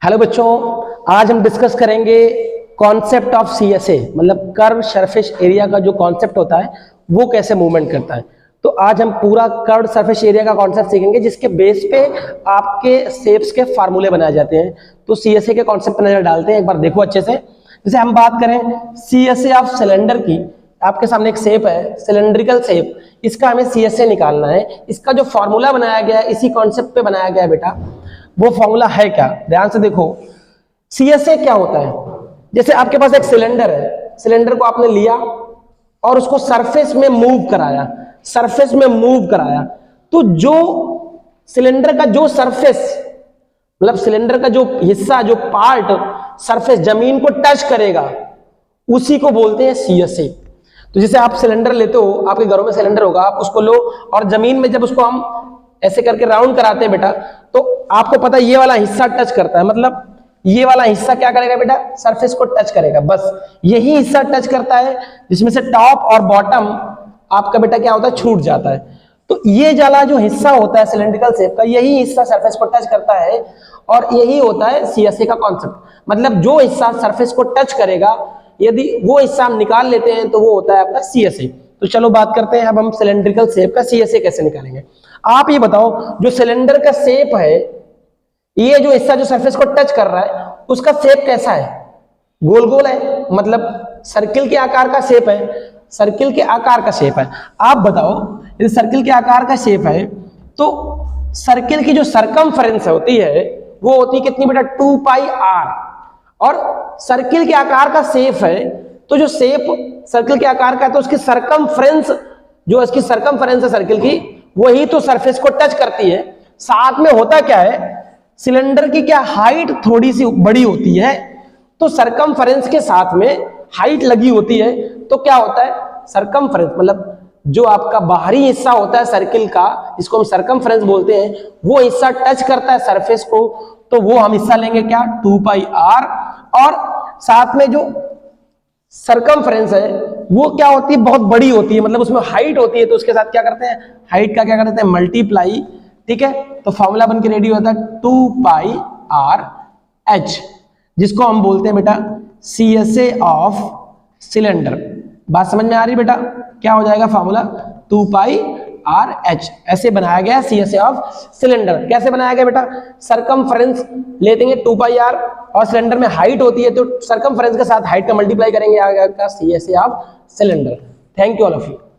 Hello बच्चों, आज हम डिस्कस करेंगे कॉन्सेप्ट ऑफ सीएसए, मतलब कर्व सरफेस एरिया का जो कॉन्सेप्ट होता है वो कैसे मूवमेंट करता है। तो आज हम पूरा कर्व सरफेस एरिया का कॉन्सेप्ट सीखेंगे, जिसके बेस पे आपके शेप्स के फार्मूले बनाए जाते हैं। तो सीएसए के कॉन्सेप्ट पर नजर डालते हैं, एक बार देखो अच्छे से। जैसे हम बात करें सीएसए ऑफ सिलेंडर की, आपके सामने एक शेप है सिलेंड्रिकल शेप, इसका हमें सीएसए निकालना है। इसका जो फॉर्मूला बनाया गया है इसी कॉन्सेप्ट पे बनाया गया है बेटा। वो फॉर्मूला है क्या, ध्यान से देखो। सीएसए क्या होता है, जैसे आपके पास एक सिलेंडर है, सिलेंडर को आपने लिया और उसको सरफेस में मूव कराया, सरफेस में मूव कराया, तो जो सिलेंडर का जो सरफेस, मतलब सिलेंडर का जो हिस्सा, जो पार्ट सरफेस जमीन को टच करेगा, उसी को बोलते हैं सीएसए। तो जैसे आप सिलेंडर लेते हो, आपके घरों में सिलेंडर होगा, आप उसको लो और जमीन में जब उसको हम ऐसे करके राउंड कराते हैं बेटा, तो आपको पता है ये वाला हिस्सा टच करता है, मतलब ये वाला हिस्सा क्या करेगा बेटा, सरफेस को टच करेगा, बस यही हिस्सा टच करता है, जिसमें से टॉप और बॉटम आपका बेटा क्या होता है, छूट जाता है। तो ये वाला जो हिस्सा होता है सिलेंड्रिकल शेप का, यही हिस्सा सरफेस को टच करता है और यही होता है सीएसए का कॉन्सेप्ट। मतलब जो हिस्सा सरफेस को टच करेगा, यदि वो हिस्सा हम निकाल लेते हैं तो वो होता है आपका सीएसए। तो चलो बात करते हैं अब हम सिलेंड्रिकल शेप का सीएसए कैसे निकालेंगे। आप ये बताओ, जो सिलेंडर का शेप है, ये जो हिस्सा जो सरफेस को टच कर रहा है, उसका शेप कैसा है, गोल गोल है, मतलब सर्किल के आकार का शेप है, सर्किल के आकार का शेप है। आप बताओ, यदि सर्किल के आकार का शेप है तो सर्किल की जो सरकमफेरेंस होती है वो होती है कितनी बेटा, 2 पाई r। और सर्किल के आकार का शेप है, तो जो शेप सर्किल के आकार का है तो उसकी सरकमफेरेंस, जो इसकी सरकमफेरेंस है सर्किल की, वही तो सरफेस को टच करती है। साथ में होता क्या है, सिलेंडर की क्या हाइट थोड़ी सी बड़ी होती है, तो सरकमफेरेंस के साथ में हाइट लगी होती है, तो क्या होता है, सरकमफेरेंस मतलब जो आपका बाहरी हिस्सा होता है सर्किल का, जिसको हम सरकमफेरेंस बोलते हैं, वो हिस्सा टच करता है सरफेस को, तो वो हम हिस्सा लेंगे क्या, 2 पाई r। और साथ में जो सरकमफेरेंस है वो क्या होती है, बहुत बड़ी होती है, मतलब उसमें हाइट होती है, तो उसके साथ क्या करते हैं, हाइट का क्या करते हैं, मल्टीप्लाई। ठीक है, तो फॉर्मूला बन के रेडी होता है 2 पाई r h, जिसको हम बोलते हैं बेटा सीएसए ऑफ सिलेंडर। बात समझ में आ रही बेटा, क्या हो जाएगा फॉर्मूला, 2 पाई r h। ऐसे बनाया गया सीएसए ऑफ सिलेंडर। कैसे बनाया गया बेटा, सरकमफेरेंस ले देंगे 2 पाई r, और सिलेंडर में हाइट होती है तो सरकमफेरेंस के साथ हाइट का मल्टीप्लाई करेंगे, आ गया CSA of cylinder. Thank you all of you.